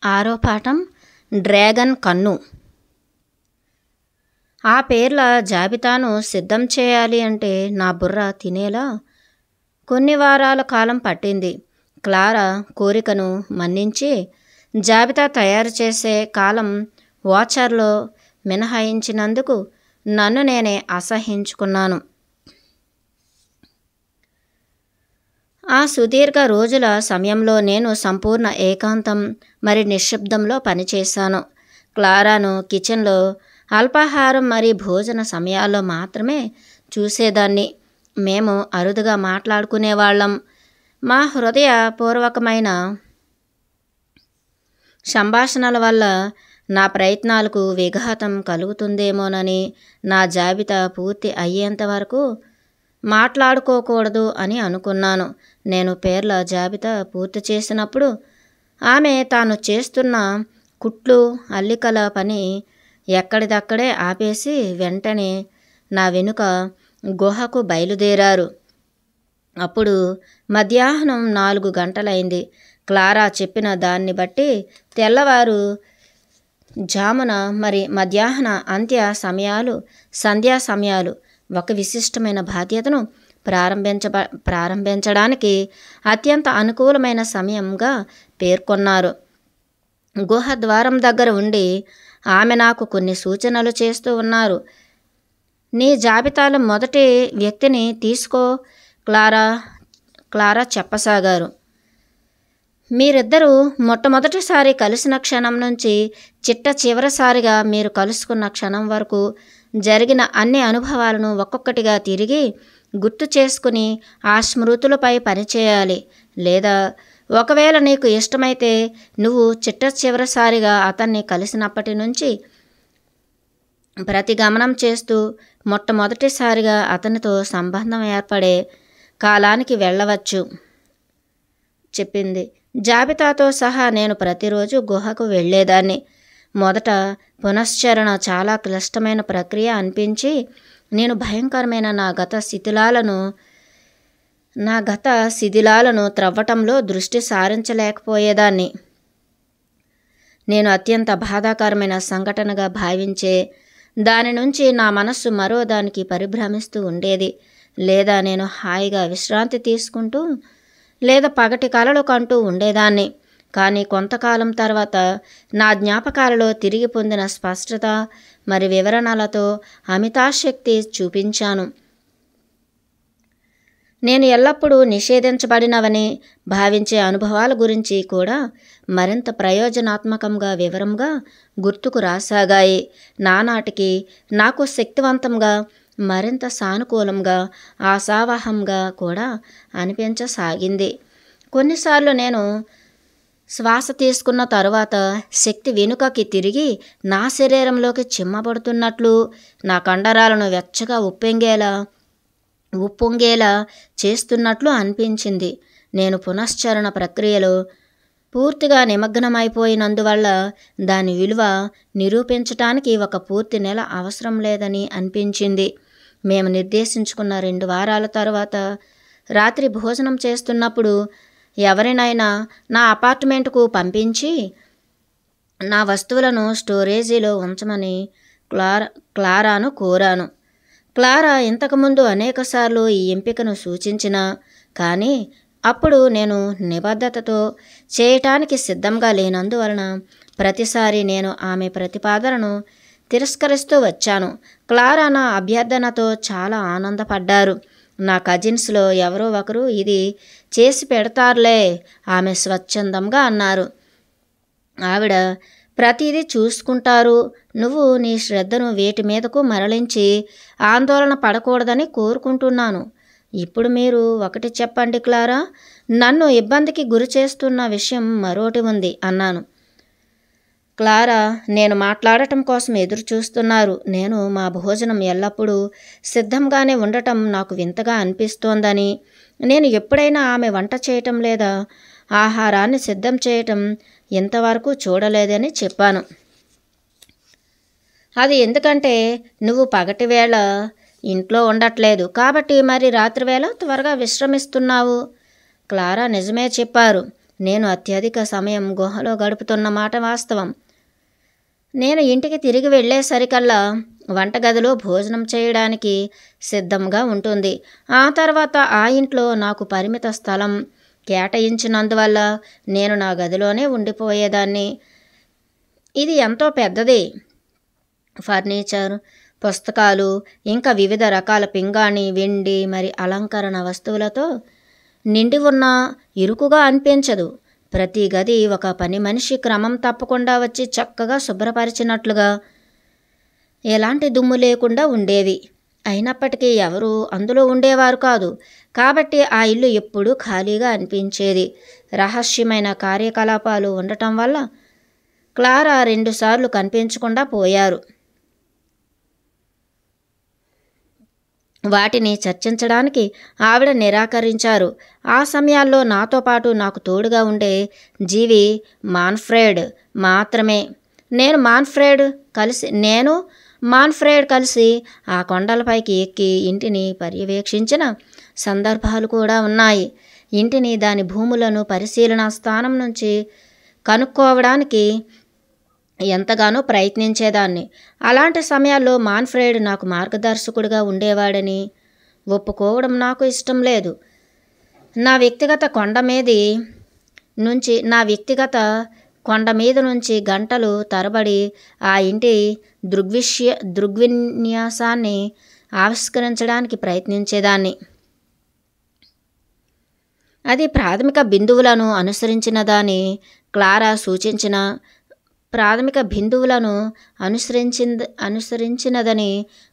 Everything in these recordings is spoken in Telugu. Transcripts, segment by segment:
ఆరో పాఠం డ్రాగన్ కన్ను. ఆ పేర్ల జాబితాను సిద్ధం చేయాలి అంటే నా బుర్ర తినేలా కొన్ని వారాల కాలం పట్టింది. క్లారా కోరికను మన్నించి జాబితా తయారు చేసే కాలం వాచర్లో మినహాయించినందుకు నన్ను నేనే అసహ్యించుకున్నాను. ఆ సుదీర్ఘ రోజుల సమయంలో నేను సంపూర్ణ ఏకాంతం మరి నిశ్శబ్దంలో పనిచేశాను. క్లారాను కిచెన్లో అల్పాహారం మరి భోజన సమయాల్లో మాత్రమే చూసేదాన్ని. మేము అరుదుగా మాట్లాడుకునేవాళ్ళం. మా హృదయపూర్వకమైన సంభాషణల వల్ల నా ప్రయత్నాలకు విఘాతం కలుగుతుందేమోనని నా జాబితా పూర్తి అయ్యేంత వరకు మాట్లాడుకోకూడదు అని అనుకున్నాను. నేను పేర్ల జాబితా పూర్తి చేసినప్పుడు ఆమె తాను చేస్తున్న కుట్లు అల్లికల పని ఎక్కడిదక్కడే ఆపేసి వెంటనే నా వెనుక గుహకు బయలుదేరారు. అప్పుడు మధ్యాహ్నం 4 గంటలైంది. క్లారా చెప్పిన దాన్ని బట్టి తెల్లవారు జామున మరి మధ్యాహ్న అంత్య సమయాలు సంధ్యా సమయాలు ఒక విశిష్టమైన బాధ్యతను ప్రారంభించడానికి అత్యంత అనుకూలమైన సమయంగా పేర్కొన్నారు. గుహ ద్వారం దగ్గర ఉండి ఆమె నాకు కొన్ని సూచనలు చేస్తూ ఉన్నారు. నీ జాబితాలో మొదటి వ్యక్తిని తీసుకో క్లారా చెప్పసాగారు. మీరిద్దరూ మొట్టమొదటిసారి కలిసిన క్షణం నుంచి చిట్ట చివరిసారిగా మీరు కలుసుకున్న క్షణం వరకు జరిగిన అన్ని అనుభవాలను ఒక్కొక్కటిగా తిరిగి గుర్తు చేసుకుని ఆ స్మృతులపై పనిచేయాలి. లేదా ఒకవేళ నీకు ఇష్టమైతే నువ్వు చిట్ట చివరిసారిగా అతన్ని కలిసినప్పటి నుంచి ప్రతిగమనం చేస్తూ మొట్టమొదటిసారిగా అతనితో సంబంధం ఏర్పడే కాలానికి వెళ్ళవచ్చు చెప్పింది. జాబితాతో సహా నేను ప్రతిరోజు గుహకు వెళ్ళేదాన్ని. మొదట పునశ్చరణ చాలా క్లిష్టమైన ప్రక్రియ అనిపించి నేను భయంకరమైన నా గత శిథిలాలను త్రవ్వటంలో దృష్టి సారించలేకపోయేదాన్ని. నేను అత్యంత బాధాకరమైన సంఘటనగా భావించే దాని నుంచి నా మనస్సు మరో దానికి పరిభ్రమిస్తూ ఉండేది. లేదా నేను హాయిగా విశ్రాంతి తీసుకుంటూ లేదా పగటి కలలు కంటూ ఉండేదాన్ని. కానీ కొంతకాలం తర్వాత నా జ్ఞాపకాలలో తిరిగి పొందిన స్పష్టత మరి వివరణలతో అమితాశక్తి చూపించాను. నేను ఎల్లప్పుడూ నిషేధించబడినవని భావించే అనుభవాల గురించి కూడా మరింత ప్రయోజనాత్మకంగా వివరంగా గుర్తుకు రాసాగాయి. నానాటికి నాకు శక్తివంతంగా మరింత సానుకూలంగా ఆశావహంగా కూడా అనిపించసాగింది. కొన్నిసార్లు నేను శ్వాస తీసుకున్న తరువాత శక్తి వెనుకకి తిరిగి నా శరీరంలోకి చిమ్మబడుతున్నట్లు నా కండరాలను వెచ్చగా ఉప్పొంగేలా చేస్తున్నట్లు అనిపించింది. నేను పునశ్చరణ ప్రక్రియలో పూర్తిగా నిమగ్నమైపోయినందువల్ల దాని విలువ నిరూపించటానికి ఒక పూర్తి నెల అవసరం లేదని అనిపించింది. మేము నిర్దేశించుకున్న 2 వారాల తర్వాత రాత్రి భోజనం చేస్తున్నప్పుడు ఎవరినైనా నా అపార్ట్మెంట్కు పంపించి నా వస్తువులను స్టోరేజీలో ఉంచమని క్లారాను కోరాను. క్లారా ఇంతకుముందు అనేకసార్లు ఈ ఎంపికను సూచించినా కానీ అప్పుడు నేను నిబద్ధతతో చేయటానికి సిద్ధంగా లేనందువలన ప్రతిసారి నేను ఆమె ప్రతిపాదనను తిరస్కరిస్తూ వచ్చాను. క్లారా నా అభ్యర్థనతో చాలా ఆనందపడ్డారు. నా కజిన్స్లో ఎవరో ఒకరు ఇది చేసి పెడతారులే ఆమె స్వచ్ఛందంగా అన్నారు. ఆవిడ ప్రతిదీ చూసుకుంటారు. నువ్వు నీ శ్రద్ధను వేటి మీదకు మరలించి ఆందోళన పడకూడదని కోరుకుంటున్నాను. ఇప్పుడు మీరు ఒకటి చెప్పండి క్లారా, నన్ను ఇబ్బందికి గురి చేస్తున్న విషయం మరోటి ఉంది అన్నాను. క్లారా నేను మాట్లాడటం కోసం ఎదురు చూస్తున్నారు. నేను మా భోజనం ఎల్లప్పుడూ సిద్ధంగానే ఉండటం నాకు వింతగా అనిపిస్తోందని, నేను ఎప్పుడైనా ఆమె వంట చేయటం లేదా ఆహారాన్ని సిద్ధం చేయటం ఇంతవరకు చూడలేదని చెప్పాను. అది ఎందుకంటే నువ్వు పగటి వేళ ఇంట్లో ఉండట్లేదు కాబట్టి మరి రాత్రివేళ త్వరగా విశ్రమిస్తున్నావు. క్లారా నిజమే చెప్పారు. నేను అత్యధిక సమయం గుహలో గడుపుతున్న మాట వాస్తవం. నేను ఇంటికి తిరిగి వెళ్ళేసరికల్లా వంటగదిలో భోజనం చేయడానికి సిద్ధంగా ఉంటుంది. ఆ తర్వాత ఆ ఇంట్లో నాకు పరిమిత స్థలం కేటాయించినందువల్ల నేను నా గదిలోనే ఉండిపోయేదాన్ని. ఇది ఎంతో పెద్దది. ఫర్నిచర్, పుస్తకాలు, ఇంకా వివిధ రకాల పింగాణి, వెండి మరి అలంకరణ వస్తువులతో నిండి ఉన్న ఇరుకుగా అనిపించదు. ప్రతి గది ఒక పని మనిషి క్రమం తప్పకుండా వచ్చి చక్కగా శుభ్రపరిచినట్లుగా, ఎలాంటి దుమ్ము లేకుండా ఉండేవి. అయినప్పటికీ ఎవరూ అందులో ఉండేవారు కాదు. కాబట్టి ఆ ఇల్లు ఎప్పుడూ ఖాళీగా అనిపించేది. రహస్యమైన కార్యకలాపాలు ఉండటం వల్ల క్లారా 2 సార్లు కనిపించకుండా పోయారు. వాటిని చర్చించడానికి ఆవిడ నిరాకరించారు. ఆ సమయాల్లో నాతో పాటు నాకు తోడుగా ఉండే జీవి మాన్ఫ్రెడ్ మాత్రమే. నేను మాన్ఫ్రెడ్ కలిసి ఆ కొండలపైకి ఎక్కి ఇంటిని పర్యవేక్షించిన సందర్భాలు కూడా ఉన్నాయి. ఇంటిని, దాని భూములను పరిశీలన స్థానం నుంచి కనుక్కోవడానికి ఎంతగానో ప్రయత్నించేదాన్ని. అలాంటి సమయాల్లో మాన్ఫ్రెడ్ నాకు మార్గదర్శకుడిగా ఉండేవాడని ఒప్పుకోవడం నాకు ఇష్టం లేదు. నా వ్యక్తిగత కొండ మీద నుంచి గంటలు తరబడి ఆ ఇంటి దృగ్విన్యాసాన్ని ఆవిష్కరించడానికి ప్రయత్నించేదాన్ని. అది ప్రాథమిక బిందువులను అనుసరించినదని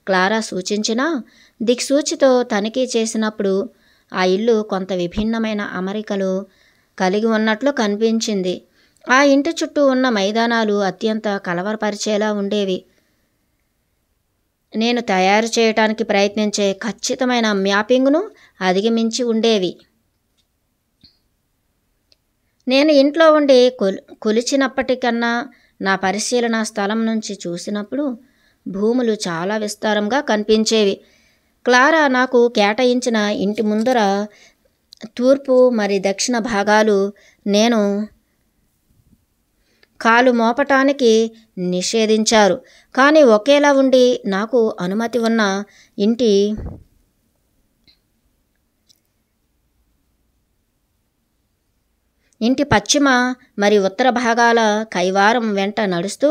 క్లారా సూచించిన దిక్సూచితో తనిఖీ చేసినప్పుడు ఆ ఇల్లు కొంత విభిన్నమైన అమరికలు కలిగి ఉన్నట్లు కనిపించింది. ఆ ఇంటి చుట్టూ ఉన్న మైదానాలు అత్యంత కలవరపరిచేలా ఉండేవి. నేను తయారు చేయటానికి ప్రయత్నించే ఖచ్చితమైన మ్యాపింగ్ను అధిగమించి ఉండేవి. నేను ఇంట్లో ఉండి కొలిచినప్పటికన్నా నా పరిశీలన స్థలం నుంచి చూసినప్పుడు భూములు చాలా విస్తారంగా కనిపించేవి. క్లారా నాకు కేటాయించిన ఇంటి ముందర తూర్పు మరి దక్షిణ భాగాలు నేను కాలు మోపటానికి నిషేధించారు. కానీ ఒకేలా ఉండి నాకు అనుమతి ఉన్న ఇంటి పశ్చిమ మరి ఉత్తర భాగాల కైవారం వెంట నడుస్తూ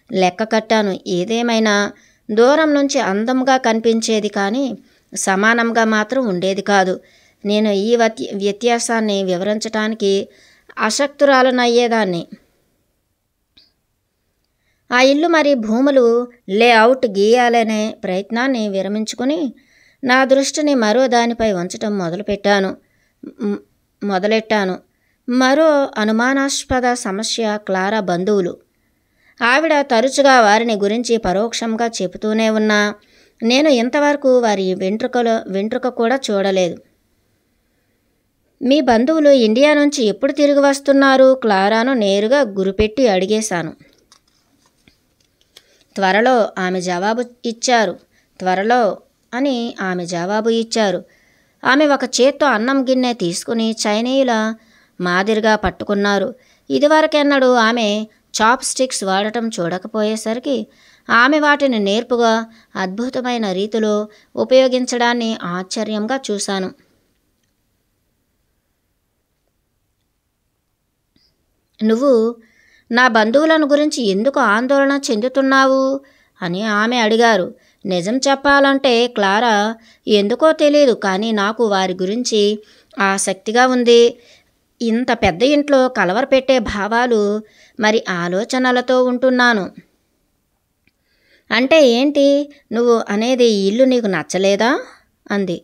లెక్క కట్టాను. ఏదేమైనా దూరం నుంచి అందంగా కనిపించేది కానీ సమానంగా మాత్రం ఉండేది కాదు. నేను ఈ వ్యత్యాసాన్ని వివరించటానికి అశక్తురాలనయ్యేదాన్ని. ఆ ఇల్లు మరి భూములు లేఅవుట్ గీయాలనే ప్రయత్నాన్ని విరమించుకుని నా దృష్టిని మరో దానిపై ఉంచటం మొదలెట్టాను. మరో అనుమానాస్పద సమస్య క్లారా బంధువులు. ఆవిడ తరచుగా వారిని గురించి పరోక్షంగా చెబుతూనే ఉన్నా నేను ఇంతవరకు వారి వెంట్రుక కూడా చూడలేదు. మీ బంధువులు ఇండియా నుంచి ఎప్పుడు తిరిగి వస్తున్నారు? క్లారాను నేరుగా గురిపెట్టి అడిగేశాను. త్వరలో అని ఆమె జవాబు ఇచ్చారు. ఆమె ఒక చేత్తో అన్నం గిన్నె తీసుకుని చైనీయుల మాదిరిగా పట్టుకున్నారు. ఇదివరకెన్నడూ ఆమె చాప్ స్టిక్స్ వాడటం చూడకపోయేసరికి ఆమె వాటిని నేర్పుగా అద్భుతమైన రీతిలో ఉపయోగించడాన్ని ఆశ్చర్యంగా చూశాను. నువ్వు నా బంధువులను గురించి ఎందుకు ఆందోళన చెందుతున్నావు అని ఆమె అడిగారు. నిజం చెప్పాలంటే క్లారా, ఎందుకో తెలియదు కానీ నాకు వారి గురించి ఆసక్తిగా ఉంది. ఇంత పెద్ద ఇంట్లో కలవరపెట్టే భావాలు మరి ఆలోచనలతో ఉంటున్నాను. అంటే ఏంటి? నువ్వు అనేది ఈ ఇల్లు నీకు నచ్చలేదా అంది.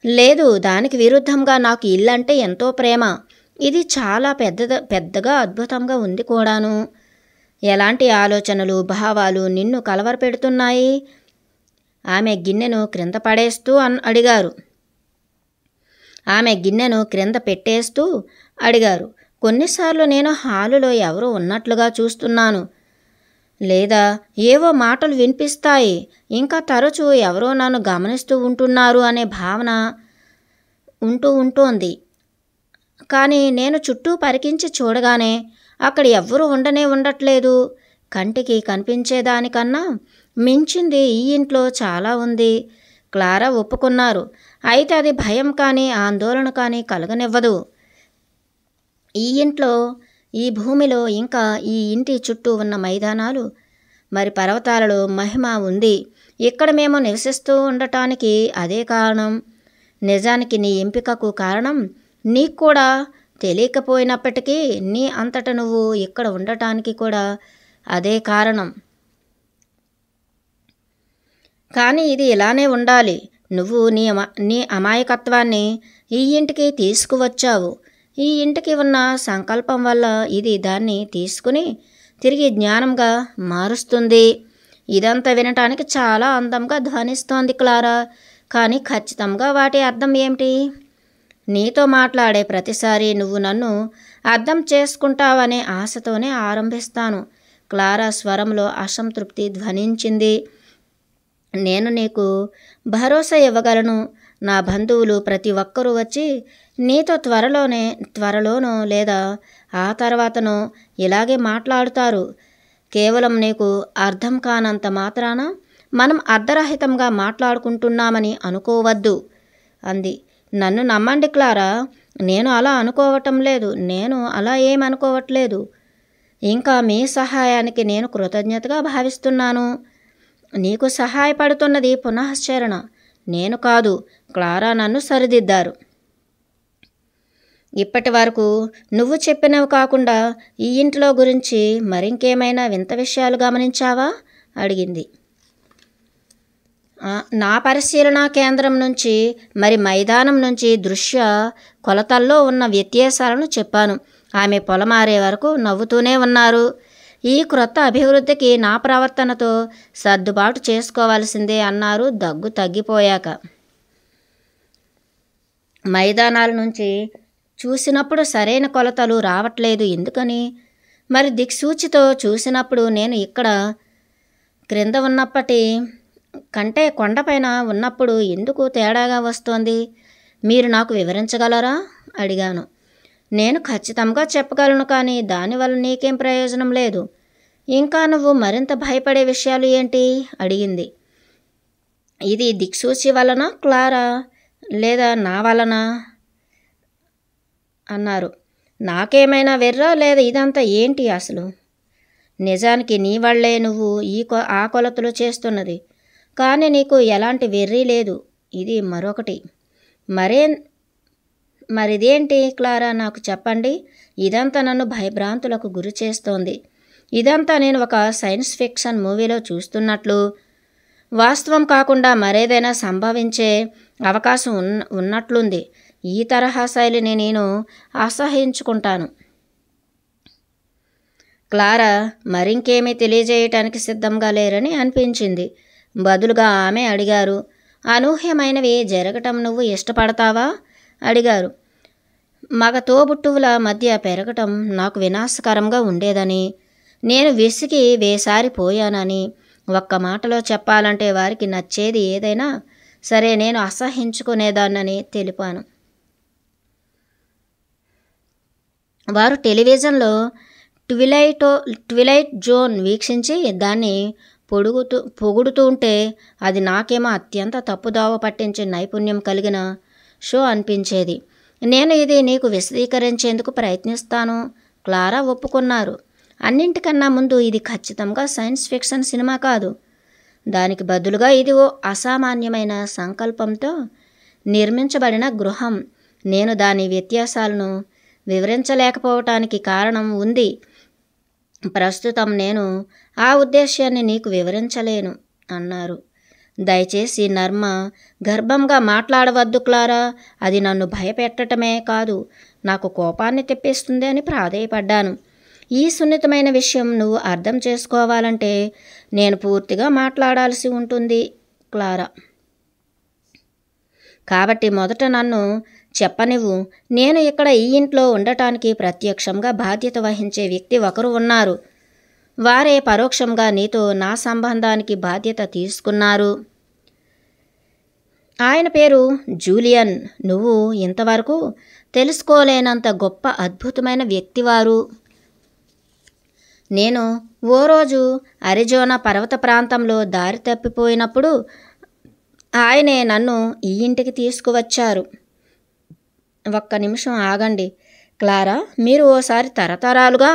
లేదు, దానికి విరుద్ధంగా నాకు ఇల్లు అంటే ఎంతో ప్రేమ. ఇది చాలా పెద్దగా అద్భుతంగా ఉంది కూడాను. ఎలాంటి ఆలోచనలు, భావాలు నిన్ను కలవరపెడుతున్నాయి? ఆమె గిన్నెను క్రింద పడేస్తూ అడిగారు. కొన్నిసార్లు నేను హాలులో ఎవరో ఉన్నట్లుగా చూస్తున్నాను, లేదా ఏవో మాటలు వినిపిస్తాయి. ఇంకా తరచూ ఎవరో నన్ను గమనిస్తూ ఉంటున్నారు అనే భావన ఉంటోంది కానీ నేను చుట్టూ పరికించి చూడగానే అక్కడ ఎవ్వరూ ఉండట్లేదు. కంటికి కనిపించేదానికన్నా మించింది ఈ ఇంట్లో చాలా ఉంది. క్లారా ఒప్పుకున్నారు. అయితే అది భయం కానీ ఆందోళన కానీ కలగనివ్వదు. ఈ ఇంట్లో, ఈ భూమిలో, ఇంకా ఈ ఇంటి చుట్టూ ఉన్న మైదానాలు, మరి పర్వతాలలో మహిమ ఉంది. ఇక్కడ మేము నివసిస్తూ ఉండటానికి అదే కారణం. నిజానికి నీ ఎంపికకు కారణం నీకు కూడా తెలియకపోయినప్పటికీ నీ అంతట నువ్వు ఇక్కడ ఉండటానికి కూడా అదే కారణం. కానీ ఇది ఇలానే ఉండాలి. నువ్వు నీ అమాయకత్వాన్ని ఈ ఇంటికి తీసుకువచ్చావు. ఈ ఇంటికి ఉన్న సంకల్పం వల్ల ఇది దాన్ని తీసుకుని తిరిగి జ్ఞానంగా మారుస్తుంది. ఇదంతా వినటానికి చాలా అందంగా ధ్వనిస్తోంది క్లారా. కానీ ఖచ్చితంగా వాటి అర్థం ఏమిటి? నీతో మాట్లాడే ప్రతిసారి నువ్వు నన్ను అర్థం చేసుకుంటావనే ఆశతోనే ఆరంభిస్తాను. క్లారా స్వరంలో అసంతృప్తి ధ్వనించింది. నేను నీకు భరోసా ఇవ్వగలను. నా బంధువులు ప్రతి ఒక్కరూ వచ్చి నీతో త్వరలోనో లేదా ఆ తర్వాతనో ఇలాగే మాట్లాడుతారు. కేవలం నీకు అర్థం కానంత మాత్రాన మనం అర్ధరహితంగా మాట్లాడుకుంటున్నామని అనుకోవద్దు అంది. నన్ను నమ్మండి క్లారా, నేను అలా అనుకోవటం లేదు. నేను అలా ఏమనుకోవట్లేదు. ఇంకా మీ సహాయానికి నేను కృతజ్ఞతగా భావిస్తున్నాను. నీకు సహాయపడుతున్నది పునశ్చరణ నేను కాదు. క్లారా నన్ను సరిదిద్దారు. ఇప్పటి వరకు నువ్వు చెప్పినవి కాకుండా ఈ ఇంట్లో గురించి మరింకేమైనా వింత విషయాలు గమనించావా అడిగింది. నా పరిశీలనా కేంద్రం నుంచి మరి మైదానం నుంచి దృశ్య కొలతల్లో ఉన్న వ్యత్యాసాలను చెప్పాను. ఆమె పొలమారే వరకు నవ్వుతూనే ఉన్నారు. ఈ క్రొత్త అభివృద్ధికి నా ప్రవర్తనతో సర్దుబాటు చేసుకోవాల్సిందే అన్నారు దగ్గు తగ్గిపోయాక. మైదానాల నుంచి చూసినప్పుడు సరైన కొలతలు రావట్లేదు ఎందుకని? మరి దిక్సూచితో చూసినప్పుడు నేను ఇక్కడ క్రింద ఉన్నప్పటి కంటే కొండపైన ఉన్నప్పుడు ఎందుకు తేడాగా వస్తోంది? మీరు నాకు వివరించగలరా అడిగాను. నేను ఖచ్చితంగా చెప్పగలను, కానీ దానివల్ల నీకేం ప్రయోజనం లేదు. ఇంకా నువ్వు మరింత భయపడే విషయాలు ఏంటి అడిగింది. ఇది దిక్సూచి వలన క్లారా లేదా నా వలన అన్నారు. నాకేమైనా వెర్రా లేదా ఇదంతా ఏంటి అసలు? నిజానికి నీ వల్లే నువ్వు ఆ కొలతలు చేస్తున్నది. కానీ నీకు ఎలాంటి వెర్రీ లేదు. ఇది మరొకటి. మరిదేంటి క్లారా, నాకు చెప్పండి. ఇదంతా నన్ను భయభ్రాంతులకు గురి చేస్తోంది. ఇదంతా నేను ఒక సైన్స్ ఫిక్షన్ మూవీలో చూస్తున్నట్లు, వాస్తవం కాకుండా మరేదైనా సంభవించే అవకాశం ఉన్నట్లుంది. ఈ తరహా శైలిని నేను అసహించుకుంటాను. క్లారా మరింకేమీ తెలియజేయటానికి సిద్ధంగా లేరని అనిపించింది. బదులుగా ఆమె అడిగారు, అనూహ్యమైనవి జరగటం నువ్వు ఇష్టపడతావా అడిగారు. మగ తోబుట్టువుల మధ్య పెరగటం నాకు వినాశకరంగా ఉండేదని, నేను విసిగి వేసారిపోయానని, ఒక్క మాటలో చెప్పాలంటే వారికి నచ్చేది ఏదైనా సరే నేను అసహించుకునేదాన్నని తెలిపాను. వారు టెలివిజన్లో ట్విలైట్ జోన్ వీక్షించి దాన్ని పొగుడుతూ ఉంటే అది నాకేమో అత్యంత తప్పుదావ పట్టించే నైపుణ్యం కలిగిన షో అనిపించేది. నేను ఇది నీకు విశదీకరించేందుకు ప్రయత్నిస్తాను. క్లారా ఒప్పుకున్నారు. అన్నింటికన్నా ముందు ఇది ఖచ్చితంగా సైన్స్ ఫిక్షన్ సినిమా కాదు. దానికి బదులుగా ఇది ఓ అసామాన్యమైన సంకల్పంతో నిర్మించబడిన గృహం. నేను దాని వ్యత్యాసాలను వివరించలేకపోవటానికి కారణం ఉంది. ప్రస్తుతం నేను ఆ ఉద్దేశ్యాన్ని నీకు వివరించలేను అన్నారు. దయచేసి నర్మ గర్భంగా మాట్లాడవద్దు క్లారా. అది నన్ను భయపెట్టడమే కాదు, నాకు కోపాన్ని తెప్పిస్తుంది అని ప్రాధేయపడ్డాను. ఈ సున్నితమైన విషయం నువ్వు అర్థం చేసుకోవాలంటే నేను పూర్తిగా మాట్లాడాల్సి ఉంటుంది క్లారా. కాబట్టి మొదట నన్ను చెప్పనివ్వు. నేను ఇక్కడ ఈ ఇంట్లో ఉండటానికి ప్రత్యక్షంగా బాధ్యత వహించే వ్యక్తి ఒకరు ఉన్నారు. వారే పరోక్షంగా నీతో నా సంబంధానికి బాధ్యత తీసుకున్నారు. ఆయన పేరు జూలియన్. నువ్వు ఇంతవరకు తెలుసుకోలేనంత గొప్ప అద్భుతమైన వ్యక్తివారు. నేను ఓ రోజు అరిజోనా పర్వత ప్రాంతంలో దారి తప్పిపోయినప్పుడు ఆయనే నన్ను ఈ ఇంటికి తీసుకువచ్చారు. ఒక్క నిమిషం ఆగండి క్లారా, మీరు ఓసారి తరతరాలుగా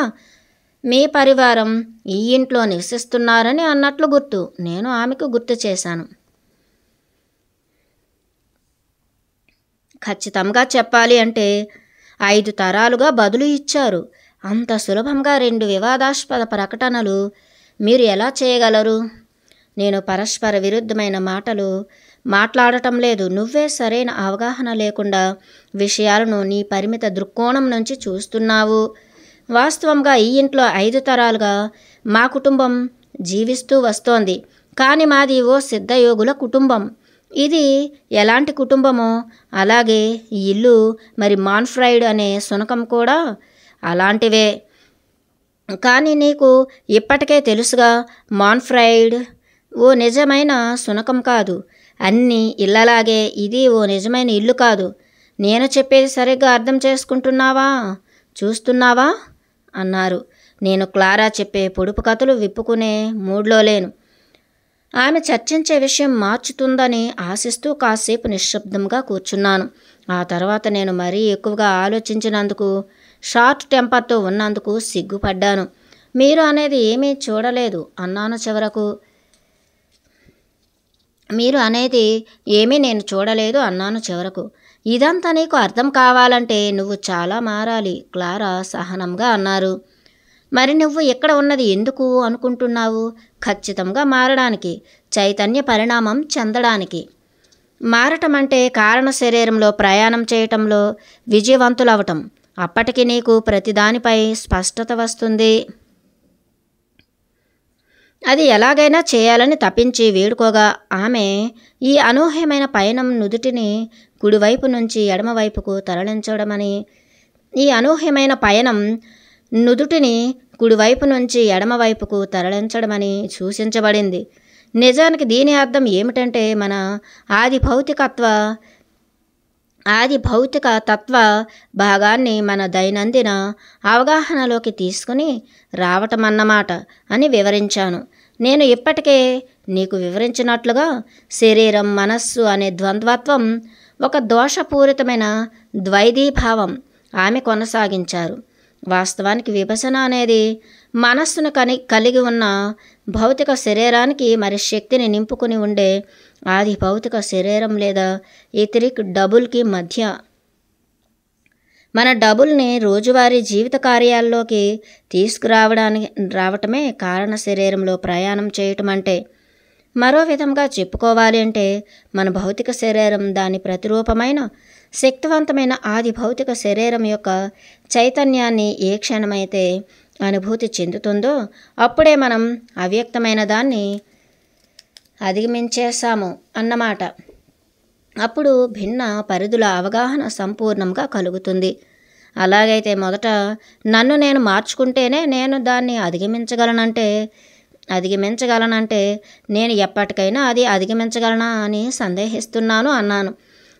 మీ పరివారం ఈ ఇంట్లో నివసిస్తున్నారని అన్నట్లు గుర్తు. నేను ఆమెకు గుర్తు చేశాను. ఖచ్చితంగా చెప్పాలి అంటే 5 తరాలుగా బదులు ఇచ్చారు. అంత సులభంగా 2 వివాదాస్పద ప్రకటనలు మీరు ఎలా చేయగలరు? నేను పరస్పర విరుద్ధమైన మాటలు మాట్లాడటం లేదు. నువ్వే సరైన అవగాహన లేకుండా విషయాలను నీ పరిమిత దృక్కోణం నుంచి చూస్తున్నావు. వాస్తవంగా ఈ ఇంట్లో 5 తరాలుగా మా కుటుంబం జీవిస్తూ వస్తోంది. కానీ మాది ఓ సిద్ధయోగుల కుటుంబం. ఇది ఎలాంటి కుటుంబమో అలాగే ఈ ఇల్లు, మరి మాన్ఫ్రైడ్ అనే శునకం కూడా అలాంటివే. కానీ నీకు ఇప్పటికే తెలుసుగా, మాన్ఫ్రైడ్ ఓ నిజమైన శునకం కాదు. అన్ని ఇళ్ళలాగే ఇది ఓ నిజమైన ఇల్లు కాదు. నేను చెప్పేది సరిగ్గా అర్థం చేసుకుంటున్నావా, చూస్తున్నావా అన్నారు. నేను క్లారా చెప్పే పొడుపు కథలు విప్పుకునే మూడ్లో లేను. ఆమె చర్చించే విషయం మార్చుతుందని ఆశిస్తూ కాసేపు నిశ్శబ్దంగా కూర్చున్నాను. ఆ తర్వాత నేను మరీ ఎక్కువగా ఆలోచించినందుకు, షార్ట్ టెంపర్తో ఉన్నందుకు సిగ్గుపడ్డాను. మీరు అనేది ఏమీ చూడలేదు అన్నాను చివరకు. మీరు అనేది ఏమీ నేను చూడలేదు అన్నాను చివరకు. ఇదంతా నీకు అర్థం కావాలంటే నువ్వు చాలా మారాలి క్లారా సహనంగా అన్నారు. మరి నువ్వు ఇక్కడ ఉన్నది ఎందుకు అనుకుంటున్నావు? ఖచ్చితంగా మారడానికి, చైతన్య పరిణామం చెందడానికి. మారటం అంటే కారణ శరీరంలో ప్రయాణం చేయటంలో విజయవంతులవటం. అప్పటికి నీకు ప్రతిదానిపై స్పష్టత వస్తుంది. అది ఎలాగైనా చేయాలని తప్పించి వేడుకోగా ఆమె ఈ అనూహ్యమైన పయనం నుదుటిని కుడివైపు నుంచి ఎడమవైపుకు తరలించడమని, ఈ అనూహ్యమైన పయనం నుదుటిని కుడివైపు నుంచి ఎడమవైపుకు తరలించడమని సూచించబడింది. నిజానికి దీని అర్థం ఏమిటంటే మన ఆది భౌతిక తత్వ భాగాన్ని మన దైనందిన అవగాహనలోకి తీసుకుని రావటం అన్నమాట అని వివరించాను. నేను ఇప్పటికే నీకు వివరించినట్లుగా శరీరం మనస్సు అనే ద్వంద్వత్వం ఒక దోషపూరితమైన ద్వైధీభావం. ఆమె కొనసాగించారు. వాస్తవానికి విభజన అనేది మనస్సును కలిగి ఉన్న భౌతిక శరీరానికి మరి శక్తిని నింపుకుని ఉండే ఆది భౌతిక శరీరం లేదా ఇథరిక్ డబుల్కి మధ్య. మన డబుల్ని రోజువారీ జీవిత కార్యాల్లోకి రావటమే కారణ శరీరంలో ప్రయాణం చేయటం అంటే. మరో విధంగా చెప్పుకోవాలి అంటే మన భౌతిక శరీరం దాని ప్రతిరూపమైన శక్తివంతమైన ఆది భౌతిక శరీరం యొక్క చైతన్యాన్ని ఏ క్షణమైతే అనుభూతి చెందుతుందో అప్పుడే మనం అవ్యక్తమైన దాన్ని అధిగమించేశాము అన్నమాట. అప్పుడు భిన్న పరిధుల అవగాహన సంపూర్ణంగా కలుగుతుంది. అలాగైతే మొదట నన్ను నేను మార్చుకుంటేనే నేను దాన్ని అధిగమించగలనంటే నేను ఎప్పటికైనా అది అధిగమించగలనా అని సందేహిస్తున్నాను అన్నాను.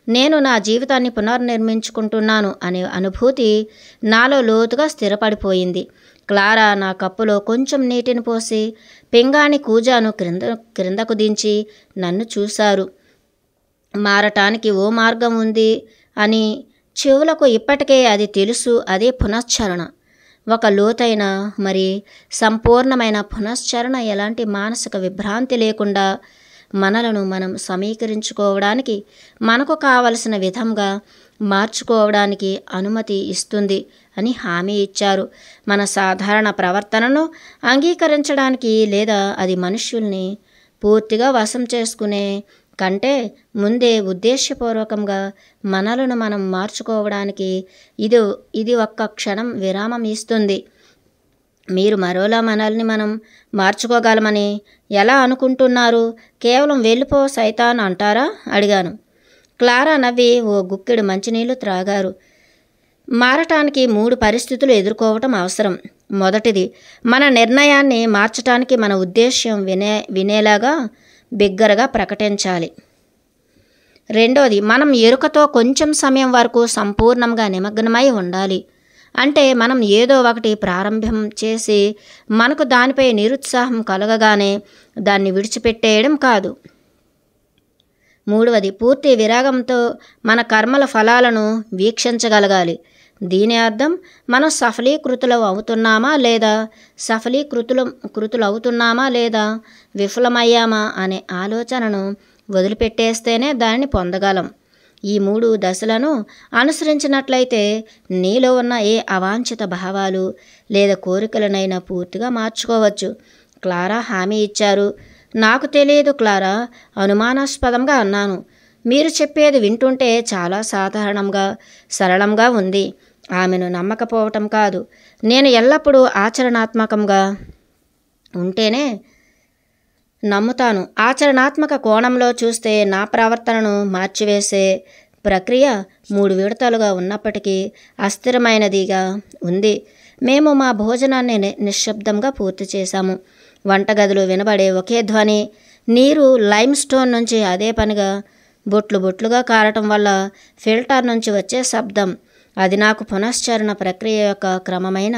నేను నా జీవితాన్ని పునర్నిర్మించుకుంటున్నాను అనే అనుభూతి నాలో లోతుగా స్థిరపడిపోయింది. క్లారా నా కప్పులో కొంచెం నీటిని పోసి పింగాణి కూజాను క్రిందకు దించి నన్ను చూశారు. మారటానికి ఓ మార్గం ఉంది అని చెవులకు ఇప్పటికే అది తెలుసు. అదే పునశ్చరణ. ఒక లోతైన మరి సంపూర్ణమైన పునశ్చరణ ఎలాంటి మానసిక విభ్రాంతి లేకుండా మనలను మనం సమీకరించుకోవడానికి, మనకు కావలసిన విధంగా మార్చుకోవడానికి అనుమతి ఇస్తుంది అని హామీ ఇచ్చారు. మన సాధారణ ప్రవర్తనను అంగీకరించడానికి లేదా అది మనుష్యుల్ని పూర్తిగా వశం చేసుకునే కంటే ముందే ఉద్దేశపూర్వకంగా మనలను మనం మార్చుకోవడానికి ఇది ఒక్క క్షణం విరామం ఇస్తుంది. మీరు మరోలా మనల్ని మనం మార్చుకోగలమని ఎలా అనుకుంటున్నారు? కేవలం వెళ్ళిపో సైతాన్ అంటారా అడిగాను. క్లారా నవ్వి ఓ గుక్కెడు మంచినీళ్లు త్రాగారు. మారటానికి 3 పరిస్థితులు ఎదుర్కోవటం అవసరం. మొదటిది, మన నిర్ణయాన్ని మార్చటానికి మన ఉద్దేశ్యం వినేలాగా బిగ్గరగా ప్రకటించాలి. రెండోది, మనం ఎరుకతో కొంచెం సమయం వరకు సంపూర్ణంగా నిమగ్నమై ఉండాలి. అంటే మనం ఏదో ఒకటి ప్రారంభం చేసి మనకు దానిపై నిరుత్సాహం కలగగానే దాన్ని విడిచిపెట్టేయడం కాదు. మూడవది, పూర్తి విరాగంతో మన కర్మల ఫలాలను వీక్షించగలగాలి. దీని అర్థం మనం సఫలీకృతులు అవుతున్నామా లేదా విఫలమయ్యామా అనే ఆలోచనను వదిలిపెట్టేస్తేనే దానిని పొందగలం. ఈ 3 దశలను అనుసరించినట్లయితే నీలో ఉన్న ఏ అవాంఛిత భావాలు లేదా కోరికలనైనా పూర్తిగా మార్చుకోవచ్చు. క్లారా హామీ ఇచ్చారు. నాకు తెలియదు క్లారా, అనుమానాస్పదంగా అన్నాను. మీరు చెప్పేది వింటుంటే చాలా సరళంగా ఉంది. ఆమెను నమ్మకపోవటం కాదు, నేను ఎల్లప్పుడూ ఆచరణాత్మకంగా ఉంటేనే నమ్ముతాను. ఆచరణాత్మక కోణంలో చూస్తే నా ప్రవర్తనను మార్చివేసే ప్రక్రియ 3 విడతలుగా ఉన్నప్పటికీ అస్థిరమైనదిగా ఉంది. మేము మా భోజనాన్ని నిశ్శబ్దంగా పూర్తి చేశాము. వంటగదిలో వినబడే ఒకే ధ్వని, నీరు లైమ్ స్టోన్ నుంచి అదే పనిగా బొట్లుగా కారటం వల్ల ఫిల్టర్ నుంచి వచ్చే శబ్దం. అది నాకు పునశ్చరణ ప్రక్రియ యొక్క క్రమమైన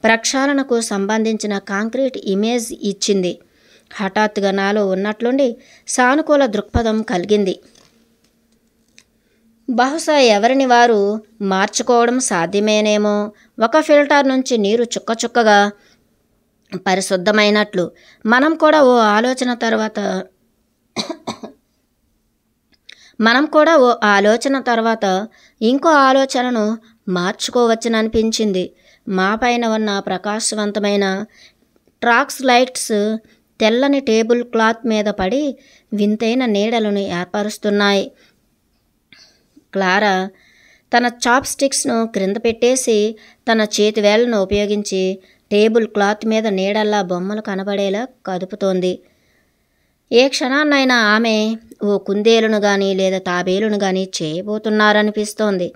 ప్రక్షాళనకు సంబంధించిన కాంక్రీట్ ఇమేజ్ ఇచ్చింది. హఠాత్తుగా నాలో ఉన్నట్లుండి సానుకూల దృక్పథం కలిగింది. బహుశా ఎవరిని వారు మార్చుకోవడం సాధ్యమేనేమో. ఒక ఫిల్టర్ నుంచి నీరు చుక్కగా పరిశుద్ధమైనట్లు మనం కూడా ఓ ఆలోచన తర్వాత ఇంకో ఆలోచనను మార్చుకోవచ్చననిపించింది. మా పైన ఉన్న ప్రకాశవంతమైన ట్రాక్స్ లైట్స్ తెల్లని టేబుల్ క్లాత్ మీద పడి వింతైన నీడలను ఏర్పరుస్తున్నాయి. క్లారా తన చాప్ స్టిక్స్ను క్రింద పెట్టేసి తన చేతివేళ్లను ఉపయోగించి టేబుల్ క్లాత్ మీద నీడల్లా బొమ్మలు కనబడేలా కదుపుతోంది. ఏ క్షణాన్నైనా ఆమె ఓ కుందేలును కానీ లేదా తాబేలును కానీ చేయబోతున్నారనిపిస్తోంది.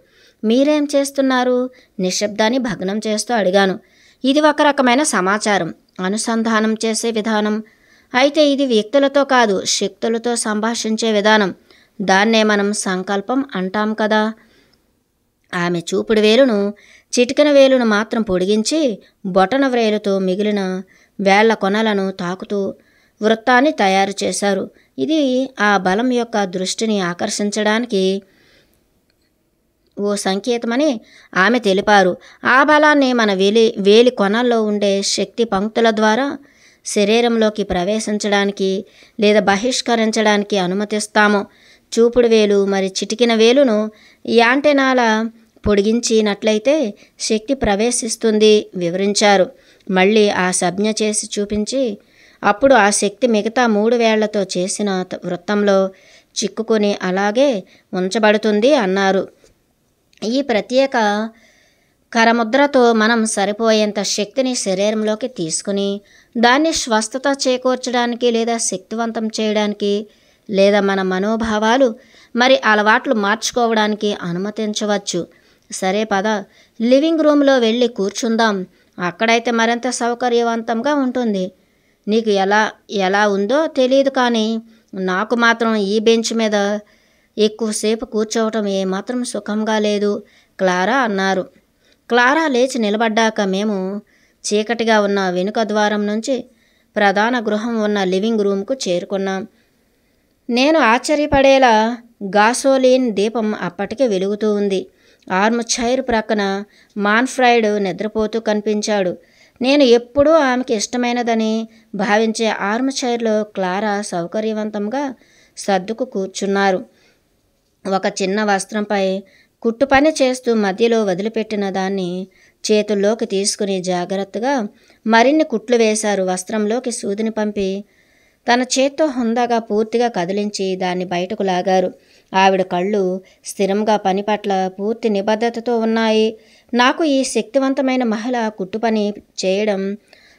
మీరేం చేస్తున్నారు? నిశ్శబ్దాన్ని భగ్నం చేస్తూ అడిగాను. ఇది ఒక రకమైన సమాచారం అనుసంధానం చేసే విధానం. అయితే ఇది వ్యక్తులతో కాదు, శక్తులతో సంభాషించే విధానం. దాన్నే మనం సంకల్పం అంటాం కదా. ఆమె చూపుడు వేలును, చిటికెన వేలును మాత్రం పొడిగించి బొటన వ్రేలుతో మిగిలిన వేళ్ల కొనలను తాకుతూ వృత్తాన్ని తయారు చేశారు. ఇది ఆ బలం యొక్క దృష్టిని ఆకర్షించడానికి ఓ సంకేతమని ఆమె తెలిపారు. ఆ బలాన్ని మన వేలి కొనల్లో ఉండే శక్తి పంక్తుల ద్వారా శరీరంలోకి ప్రవేశించడానికి లేదా బహిష్కరించడానికి అనుమతిస్తాము. చూపుడు వేలు మరి చిటికిన వేలును యాంటెనాల పొడిగించినట్లయితే శక్తి ప్రవేశిస్తుంది వివరించారు. మళ్ళీ ఆ సంజ్ఞ చేసి చూపించి అప్పుడు ఆ శక్తి మిగతా 3 వేళ్లతో చేసిన వృత్తంలో చిక్కుకొని అలాగే ఉంచబడుతుంది అన్నారు. ఈ ప్రత్యేక కరముద్రతో మనం సరిపోయేంత శక్తిని శరీరంలోకి తీసుకుని దాన్ని స్వస్థత చేకూర్చడానికి లేదా శక్తివంతం చేయడానికి లేదా మన మనోభావాలు మరి అలవాట్లు మార్చుకోవడానికి అనుమతించవచ్చు. సరే పద, లివింగ్ రూమ్లో వెళ్ళి కూర్చుందాం. అక్కడైతే మరింత సౌకర్యవంతంగా ఉంటుంది. నీకు ఎలా ఉందో తెలియదు, కానీ నాకు మాత్రం ఈ బెంచ్ మీద ఎక్కువసేపు కూర్చోవటం ఏమాత్రం సుఖంగా లేదు క్లారా అన్నారు. క్లారా లేచి నిలబడ్డాక మేము చీకటిగా ఉన్న వెనుక ద్వారం నుంచి ప్రధాన గృహం ఉన్న లివింగ్ రూమ్కు చేరుకున్నాం. నేను ఆశ్చర్యపడేలా గాసోలిన్ దీపం అప్పటికే వెలుగుతూ ఉంది. ఆర్మ్ చైర్ ప్రక్కన మాన్ఫ్రైడ్ నిద్రపోతూ కనిపించాడు. నేను ఎప్పుడూ ఆమెకి ఇష్టమైనదని భావించే ఆర్మ్ చైర్లో క్లారా సౌకర్యవంతంగా సర్దుకు కూర్చున్నారు. ఒక చిన్న వస్త్రంపై కుట్టు పని చేస్తూ మధ్యలో వదిలిపెట్టిన దాన్ని చేతుల్లోకి తీసుకుని జాగ్రత్తగా మరిన్ని కుట్లు వేశారు. వస్త్రంలోకి సూదిని పంపి తన చేత్తో హుందాగా పూర్తిగా కదిలించి దాన్ని బయటకు లాగారు. ఆవిడ కళ్ళు స్థిరంగా పని పట్ల పూర్తి నిబద్ధతతో ఉన్నాయి. నాకు ఈ శక్తివంతమైన మహిళ కుట్టుపని చేయడం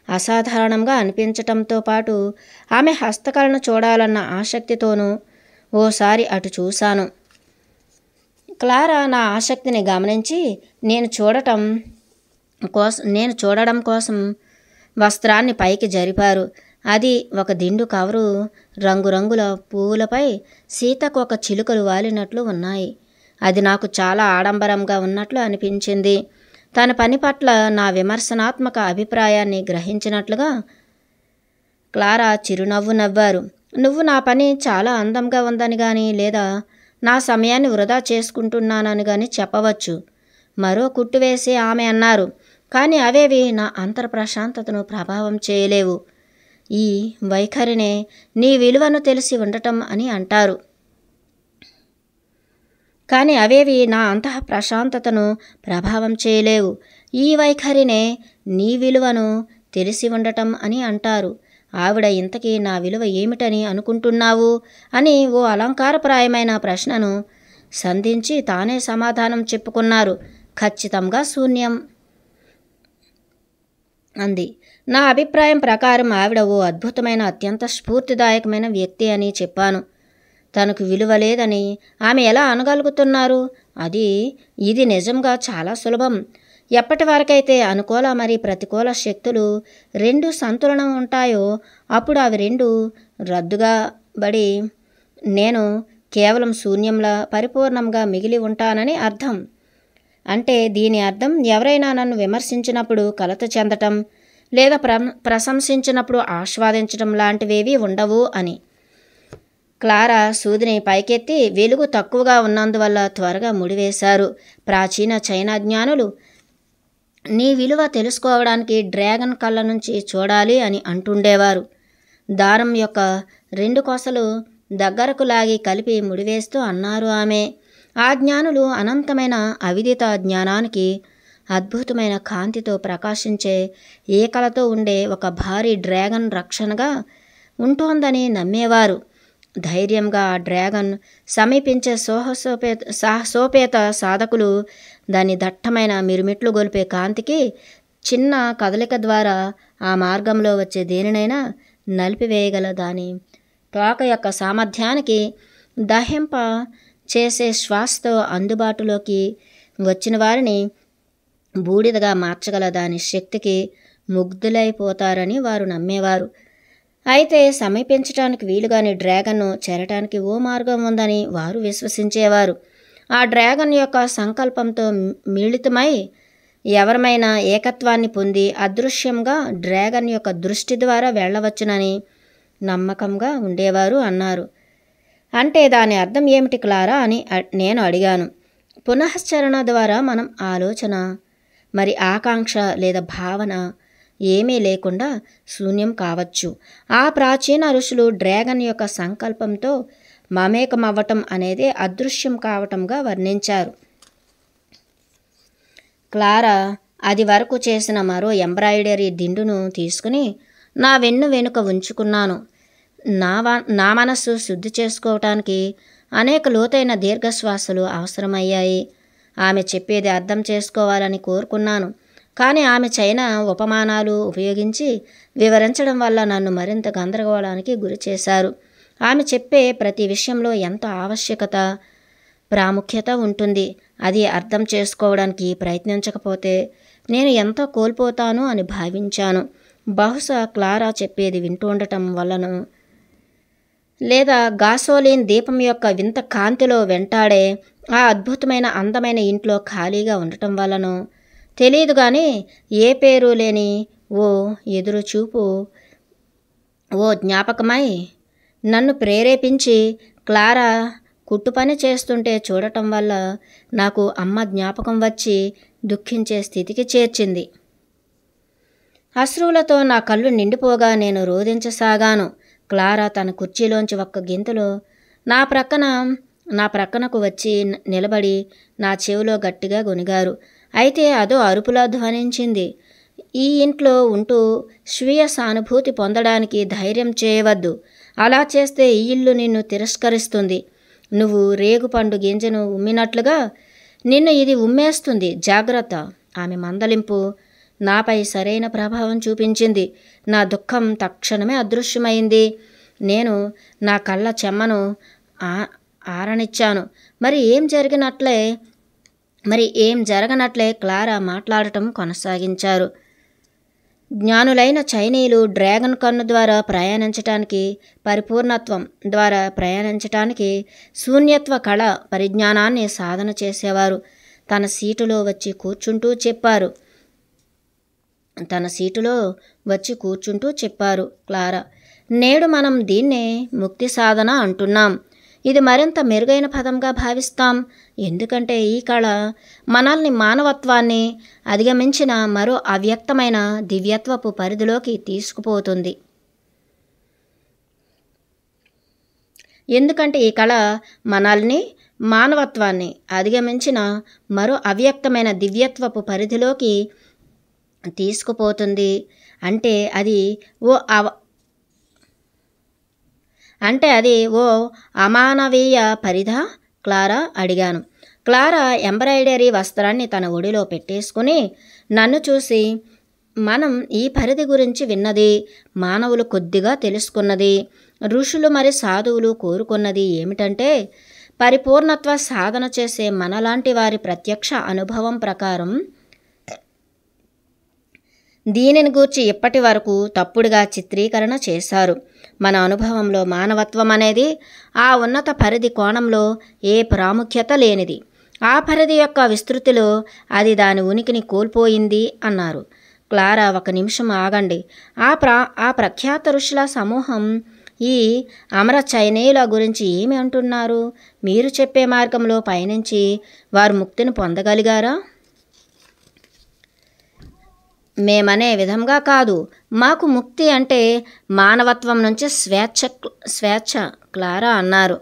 అసాధారణంగా అనిపించటంతో పాటు ఆమె హస్తకళను చూడాలన్న ఆసక్తితోనూ ఓసారి అటు చూశాను. క్లారా నా ఆసక్తిని గమనించి నేను చూడడం కోసం వస్త్రాన్ని పైకి జరిపారు. అది ఒక దిండు కవరు. రంగురంగుల పువ్వులపై సీతకొక చిలుకలు వాలినట్లు ఉన్నాయి. అది నాకు చాలా ఆడంబరంగా ఉన్నట్లు అనిపించింది. తన పని పట్ల నా విమర్శనాత్మక అభిప్రాయాన్ని గ్రహించినట్లుగా క్లారా చిరునవ్వు నవ్వారు. నువ్వు నా పని చాలా అందంగా ఉందని గాని, లేదా నా సమయాన్ని వృధా చేసుకుంటున్నానని గాని చెప్పవచ్చు. మరో కుట్టు వేసి ఆమె అన్నారు. కానీ అవేవి నా అంతర్ ప్రశాంతతను ప్రభావం చేయలేవు. ఈ వైఖరినే నీ విలువను తెలిసి ఉండటం అని అంటారు. కానీ అవేవి నా అంతః ప్రశాంతతను ప్రభావం చేయలేవు. ఈ వైఖరినే నీ విలువను తెలిసి ఉండటం అని అంటారు. ఆవిడ ఇంతకీ నా విలువ ఏమిటని అనుకుంటున్నావు అని ఓ అలంకారప్రాయమైన ప్రశ్నను సంధించి తానే సమాధానం చెప్పుకున్నారు. ఖచ్చితంగా శూన్యం అంది. నా అభిప్రాయం ప్రకారం ఆవిడ ఓ అద్భుతమైన, అత్యంత స్ఫూర్తిదాయకమైన వ్యక్తి అని చెప్పాను. తనకు విలువ లేదని ఆమె ఎలా అనగలుగుతున్నారు? ఇది నిజంగా చాలా సులభం. ఎప్పటి వరకైతే అనుకూల మరి ప్రతికూల శక్తులు రెండు సంతులనం ఉంటాయో అప్పుడు అవి రెండు రద్దుగా బడి నేను కేవలం శూన్యంలా పరిపూర్ణంగా మిగిలి ఉంటానని అర్థం. అంటే దీని అర్థం ఎవరైనా నన్ను విమర్శించినప్పుడు కలత చెందటం, లేదా ప్రశంసించినప్పుడు ఆస్వాదించడం లాంటివేవీ ఉండవు అని. క్లారా సూదిని పైకెత్తి వెలుగు తక్కువగా ఉన్నందువల్ల త్వరగా ముడివేశారు. ప్రాచీన చైనా జ్ఞానులు నీ విలువ తెలుసుకోవడానికి డ్రాగన్ కళ్ళ నుంచి చూడాలి అని అంటుండేవారు. దారం యొక్క రెండు కొసలు దగ్గరకు లాగి కలిపి ముడివేస్తూ అన్నారు ఆమె. ఆ జ్ఞానులు అనంతమైన అవిదిత జ్ఞానానికి, అద్భుతమైన కాంతితో ప్రకాశించే ఏకలతో ఉండే ఒక భారీ డ్రాగన్ రక్షణగా ఉంటోందని నమ్మేవారు. ధైర్యంగా ఆ డ్రాగన్ సమీపించే సాహసోపేత సాధకులు దాని దట్టమైన మిరుమిట్లు గొలిపే కాంతికి, చిన్న కదలిక ద్వారా ఆ మార్గంలో వచ్చే దేనినైనా నలిపివేయగల దాని తోక యొక్క సామర్థ్యానికి, దహింప చేసే శ్వాసతో అందుబాటులోకి వచ్చిన వారిని బూడిదగా మార్చగల దాని శక్తికి ముగ్ధులైపోతారని వారు నమ్మేవారు. అయితే సమీపించటానికి వీలుగాని డ్రాగన్ను చేరటానికి ఓ మార్గం ఉందని వారు విశ్వసించేవారు. ఆ డ్రాగన్ యొక్క సంకల్పంతో మిళితమై ఎవరమైనా ఏకత్వాన్ని పొంది అదృశ్యంగా డ్రాగన్ యొక్క దృష్టి ద్వారా వెళ్ళవచ్చునని నమ్మకంగా ఉండేవారు అన్నారు. అంటే దాని అర్థం ఏమిటి క్లారా అని నేను అడిగాను. పునశ్చరణ ద్వారా మనం ఆలోచన, మరి ఆకాంక్ష లేదా భావన ఏమీ లేకుండా శూన్యం కావచ్చు. ఆ ప్రాచీన ఋషులు డ్రాగన్ యొక్క సంకల్పంతో మమేకమవ్వటం అనేది అదృశ్యం కావటంగా వర్ణించారు. క్లారా అది వరకు చేసిన మరో ఎంబ్రాయిడరీ దిండును తీసుకుని నా వెన్ను వెనుక ఉంచుకున్నాను. నా మనస్సు శుద్ధి చేసుకోవటానికి అనేక లోతైన దీర్ఘశ్వాసలు అవసరమయ్యాయి. ఆమె చెప్పేది అర్థం చేసుకోవాలని కోరుకున్నాను. కానీ ఆమె చైనా ఉపమానాలు ఉపయోగించి వివరించడం వల్ల నన్ను మరింత గందరగోళానికి గురి చేశారు. ఆమె చెప్పే ప్రతి విషయంలో ఎంత ఆవశ్యకత, ప్రాముఖ్యత ఉంటుంది. అది అర్థం చేసుకోవడానికి ప్రయత్నించకపోతే నేను ఎంతో కోల్పోతాను అని భావించాను. బహుశా క్లారా చెప్పేది వింటూ ఉండటం వల్లనో, లేదా గాసోలిన్ దీపం యొక్క వింత కాంతిలో వెంటాడే ఆ అద్భుతమైన అందమైన ఇంట్లో ఖాళీగా ఉండటం వల్లనో తెలియదు. కానీ ఏ పేరు లేని ఓ ఎదురుచూపు, ఓ జ్ఞాపకమై నన్ను ప్రేరేపించి క్లారా కుట్టు పని చేస్తుంటే చూడటం వల్ల నాకు అమ్మ జ్ఞాపకం వచ్చి దుఃఖించే స్థితికి చేర్చింది. అశ్రువులతో నా కళ్ళు నిండిపోగా నేను రోదించసాగాను. క్లారా తన కుర్చీలోంచి ఒక్క గింతలో నా ప్రక్కనకు వచ్చి నిలబడి నా చెవిలో గట్టిగా గొనిగారు. అయితే అదో అరుపులా ధ్వనించింది. ఈ ఇంట్లో ఉంటూ స్వీయ సానుభూతి పొందడానికి ధైర్యం చేయవద్దు. అలా చేస్తే ఈ ఇల్లు నిన్ను తిరస్కరిస్తుంది. నువ్వు రేగుపండు గింజను ఉమ్మినట్లుగా నిన్ను ఇది ఉమ్మేస్తుంది. జాగ్రత్త. ఆమె మందలింపు నాపై సరైన ప్రభావం చూపించింది. నా దుఃఖం తక్షణమే అదృశ్యమైంది. నేను నా కళ్ళ చెమ్మను ఆరనిచ్చాను. మరి ఏం జరగనట్లే క్లారా మాట్లాడటం కొనసాగించారు. జ్ఞానులైన చైనీయులు డ్రాగన్ కన్ను ద్వారా ప్రయాణించటానికి, పరిపూర్ణత్వం ద్వారా ప్రయాణించటానికి శూన్యత్వ కళ పరిజ్ఞానాన్ని సాధన చేసేవారు. తన సీటులో వచ్చి కూర్చుంటూ చెప్పారు క్లారా. నేడు మనం దీన్నే ముక్తి సాధన అంటున్నాం. ఇది మరింత మెరుగైన పదంగా భావిస్తాం. ఎందుకంటే ఈ కళ మనల్ని మానవత్వాన్ని అధిగమించిన మరో అవ్యక్తమైన దివ్యత్వపు పరిధిలోకి తీసుకుపోతుంది. ఎందుకంటే ఈ కళ మనల్ని మానవత్వాన్ని అధిగమించిన మరో అవ్యక్తమైన దివ్యత్వపు పరిధిలోకి తీసుకుపోతుంది. అంటే అది ఓ అమానవీయ పరిధా? క్లారా అడిగాను. క్లారా ఎంబ్రాయిడరీ వస్త్రాన్ని తన ఒడిలో పెట్టేసుకుని నన్ను చూసి, మనం ఈ పరిధి గురించి విన్నది, మానవులు కొద్దిగా తెలుసుకున్నది, ఋషులు మరి సాధువులు కోరుకున్నది ఏమిటంటే, పరిపూర్ణత్వ సాధన చేసే మనలాంటి వారి ప్రత్యక్ష అనుభవం ప్రకారం దీనిని గూర్చి ఇప్పటి వరకు తప్పుడుగా చిత్రీకరణ చేశారు. మన అనుభవంలో మానవత్వం అనేది ఆ ఉన్నత పరిధి కోణంలో ఏ ప్రాముఖ్యత లేనిది. ఆ పరిధి యొక్క విస్తృతిలో అది దాని ఉనికిని కోల్పోయింది అన్నారు. క్లారా, ఒక నిమిషం ఆగండి. ఆ ప్రఖ్యాత ఋషుల సమూహం ఈ అమర చైనీయుల గురించి ఏమి అంటున్నారు? మీరు చెప్పే మార్గంలో పయనించి వారు ముక్తిని పొందగలిగారా? మేమనే విధంగా కాదు. మాకు ముక్తి అంటే మానవత్వం నుంచి స్వేచ్ఛ క్లారా అన్నారు.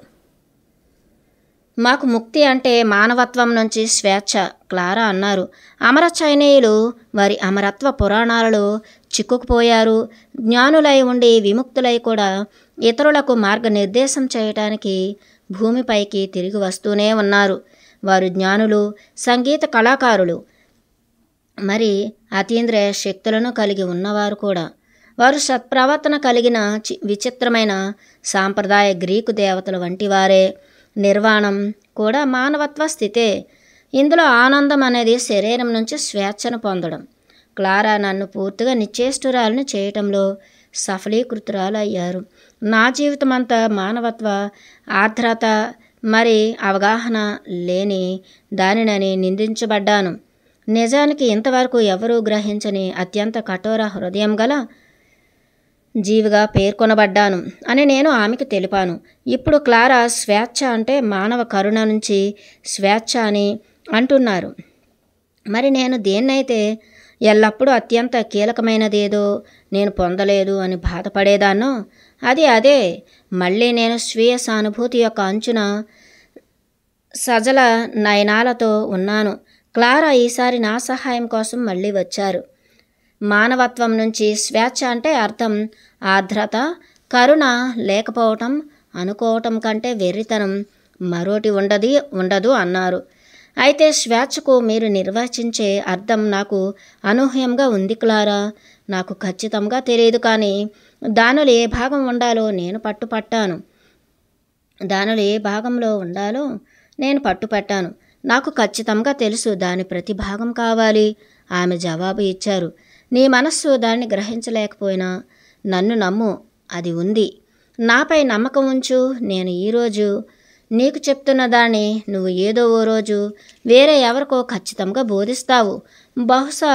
మాకు ముక్తి అంటే మానవత్వం నుంచి స్వేచ్ఛ క్లారా అన్నారు. అమర చైనీయులు వారి అమరత్వ పురాణాలలో చిక్కుకుపోయారు. జ్ఞానులై ఉండి విముక్తులై కూడా ఇతరులకు మార్గనిర్దేశం చేయటానికి భూమిపైకి తిరిగి వస్తూనే ఉన్నారు. వారు జ్ఞానులు, సంగీత కళాకారులు, మరి అతీంద్రియ శక్తులను కలిగి ఉన్నవారు కూడా. వారు సత్ప్రవర్తన కలిగిన విచిత్రమైన సాంప్రదాయ గ్రీకు దేవతల వంటి వారే. నిర్వాణం కూడా మానవత్వ స్థితే. ఇందులో ఆనందం అనేది శరీరం నుంచి స్వేచ్ఛను పొందడం. క్లారా నన్ను పూర్తిగా నిశ్చేష్టురాలను చేయటంలో సఫలీకృతురాలయ్యారు. నా జీవితం అంతా మానవత్వ ఆర్ద్రత మరి అవగాహన లేని దానినని నిందించబడ్డాను. నిజానికి ఇంతవరకు ఎవరూ గ్రహించని అత్యంత కఠోర హృదయం గల జీవిగా పేర్కొనబడ్డాను అని నేను ఆమెకు తెలిపాను. ఇప్పుడు క్లారా స్వేచ్ఛ అంటే మానవ కరుణ నుంచి స్వేచ్ఛ అని అంటున్నారు. మరి నేను దేన్నైతే ఎల్లప్పుడూ అత్యంత కీలకమైనదేదో నేను పొందలేదు అని బాధపడేదాన్నో అదే. మళ్ళీ నేను స్వీయ సానుభూతి యొక్క అంచున సజల నయనాలతో ఉన్నాను. క్లారా ఈసారి నా సహాయం కోసం మళ్ళీ వచ్చారు. మానవత్వం నుంచి స్వేచ్ఛ అంటే అర్థం ఆర్ద్రత, కరుణ లేకపోవటం అనుకోవటం కంటే వెర్రితనం మరోటి ఉండదు అన్నారు. అయితే స్వేచ్ఛకు మీరు నిర్వచించే అర్థం నాకు అనూహ్యంగా ఉంది క్లారా. నాకు ఖచ్చితంగా తెలియదు, కానీ దానిలో ఏ భాగం ఉండాలో నేను పట్టుపట్టాను. నాకు ఖచ్చితంగా తెలుసు, దాని ప్రతి భాగం కావాలి. ఆమె జవాబు ఇచ్చారు. నీ మనస్సు దాన్ని గ్రహించలేకపోయినా నన్ను నమ్ము, అది ఉంది. నాపై నమ్మకం ఉంచు. నేను ఈరోజు నీకు చెప్తున్న దాన్ని నువ్వు ఏదో ఓ రోజు వేరే ఎవరికో ఖచ్చితంగా బోధిస్తావు. బహుశా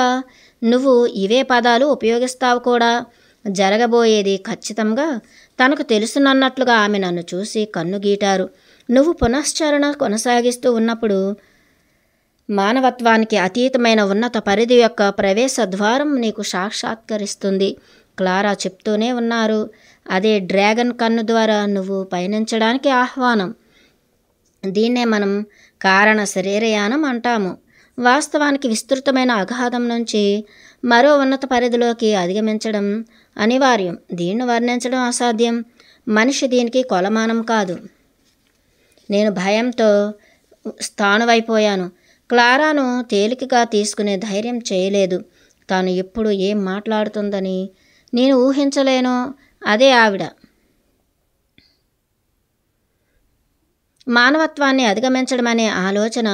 నువ్వు ఇవే పదాలు ఉపయోగిస్తావు కూడా. జరగబోయేది ఖచ్చితంగా తనకు తెలుసునన్నట్లుగా ఆమె నన్ను చూసి కన్ను గీటారు. నువ్వు పునశ్చరణ కొనసాగిస్తూ ఉన్నప్పుడు మానవత్వానికి అతీతమైన ఉన్నత పరిధి యొక్క ప్రవేశ ద్వారం నీకు సాక్షాత్కరిస్తుంది. క్లారా చెప్తూనే ఉన్నారు. అదే డ్రాగన్ కన్ను ద్వారా నువ్వు పయనించడానికి ఆహ్వానం. దీన్నే మనం కారణ శరీరయానం అంటాము. వాస్తవానికి విస్తృతమైన అగాధం నుంచి మరో ఉన్నత పరిధిలోకి అధిగమించడం అనివార్యం. దీన్ని వర్ణించడం అసాధ్యం. మనిషి దీనికి కొలమానం కాదు. నేను భయంతో స్థాణువైపోయాను. క్లారాను తేలికగా తీసుకునే ధైర్యం చేయలేదు. తాను ఎప్పుడు ఏం మాట్లాడుతుందని నేను ఊహించలేను. అదే ఆవిడ. మానవత్వాన్ని అధిగమించడం అనే ఆలోచన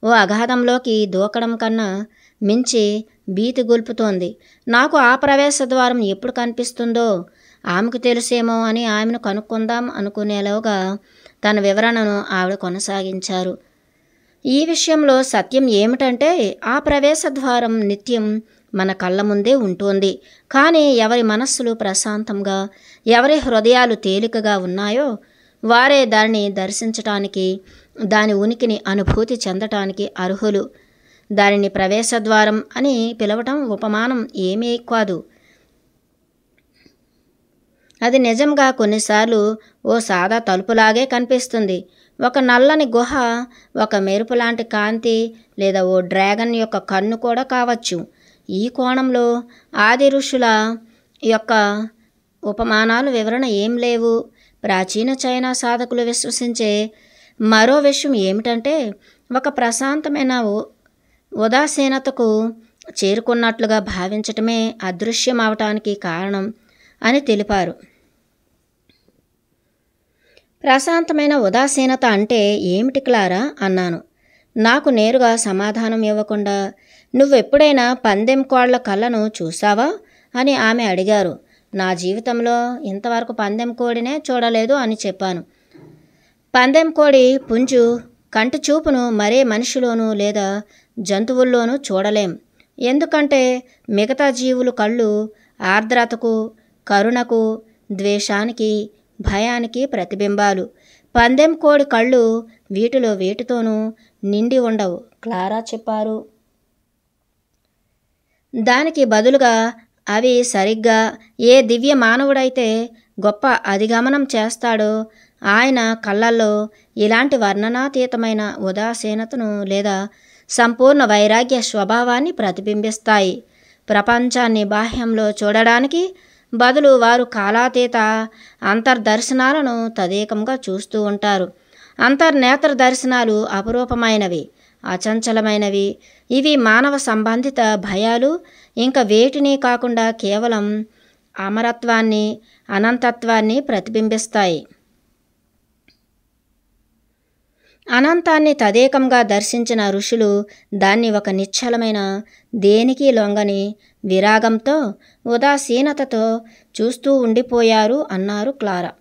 ఓ అగాధంలోకి దూకడం కన్నా మించి భీతి గొల్పుతోంది. నాకు ఆ ప్రవేశ ద్వారం ఎప్పుడు కనిపిస్తుందో ఆమెకు తెలుసేమో అని ఆమెను కనుక్కుందాం అనుకునేలోగా తన వివరణను ఆవిడ కొనసాగించారు. ఈ విషయంలో సత్యం ఏమిటంటే ఆ ప్రవేశ ద్వారం నిత్యం మన కళ్ళ ముందే ఉంటుంది. కానీ ఎవరి మనస్సులు ప్రశాంతంగా, ఎవరి హృదయాలు తేలికగా ఉన్నాయో వారే దానిని దర్శించటానికి, దాని ఉనికిని అనుభూతి చెందటానికి అర్హులు. దానిని ప్రవేశద్వారం అని పిలవటం ఉపమానం ఏమీ కాదు. అది నిజంగా కొన్నిసార్లు ఓ సాదా తలుపులాగే కనిపిస్తుంది. ఒక నల్లని గుహ, ఒక మెరుపు లాంటి కాంతి, లేదా ఓ డ్రాగన్ యొక్క కన్ను కూడా కావచ్చు. ఈ కోణంలో ఆది ఋషుల యొక్క ఉపమానాలు వివరణ ఏం లేవు. ప్రాచీన చైనా సాధకులు విశ్వసించే మరో విషయం ఏమిటంటే ఒక ప్రశాంతమైన ఉదాసీనతకు చేరుకున్నట్లుగా భావించటమే అదృశ్యం అవటానికి కారణం అని తెలిపారు. ప్రశాంతమైన ఉదాసీనత అంటే ఏమిటి క్లారా అన్నాను. నాకు నేరుగా సమాధానం ఇవ్వకుండా నువ్వెప్పుడైనా పందెం కోళ్ల కళ్ళను చూసావా అని ఆమె అడిగారు. నా జీవితంలో ఇంతవరకు పందెం కోడినే చూడలేదు అని చెప్పాను. పందెం కోడి పుంజు కంటి చూపును మరే మనిషిలోనూ లేదా జంతువుల్లోనూ చూడలేం. ఎందుకంటే మిగతా జీవులు కళ్ళు ఆర్ద్రతకు, కరుణకు, ద్వేషానికి, భయానికి ప్రతిబింబాలు. పందెం కోడి కళ్ళు వీటిలో వేటితోనూ నిండి ఉండవు క్లారా చెప్పారు. దానికి బదులుగా అవి సరిగ్గా ఏ దివ్య మానవుడైతే గొప్ప అధిగమనం చేస్తాడో ఆయన కళ్ళల్లో ఇలాంటి వర్ణనాతీతమైన ఉదాసీనతను లేదా సంపూర్ణ వైరాగ్య స్వభావాన్ని ప్రతిబింబిస్తాయి. ప్రపంచాన్ని బాహ్యంలో చూడడానికి బదులు వారు కాలాతీత అంతర్దర్శనాలను తదేకంగా చూస్తూ ఉంటారు. అంతర్నేత్ర దర్శనాలు అపురూపమైనవి, అచంచలమైనవి. ఇవి మానవ సంబంధిత భయాలు ఇంకా వేటిని కాకుండా కేవలం అమరత్వాన్ని, అనంతత్వాన్ని ప్రతిబింబిస్తాయి. అనంతాన్ని తదేకంగా దర్శించిన ఋషులు దాన్ని ఒక నిశ్చలమైన, దేనికి లొంగని విరాగంతో, ఉదాసీనతతో చూస్తూ ఉండిపోయారు అన్నారు క్లారా.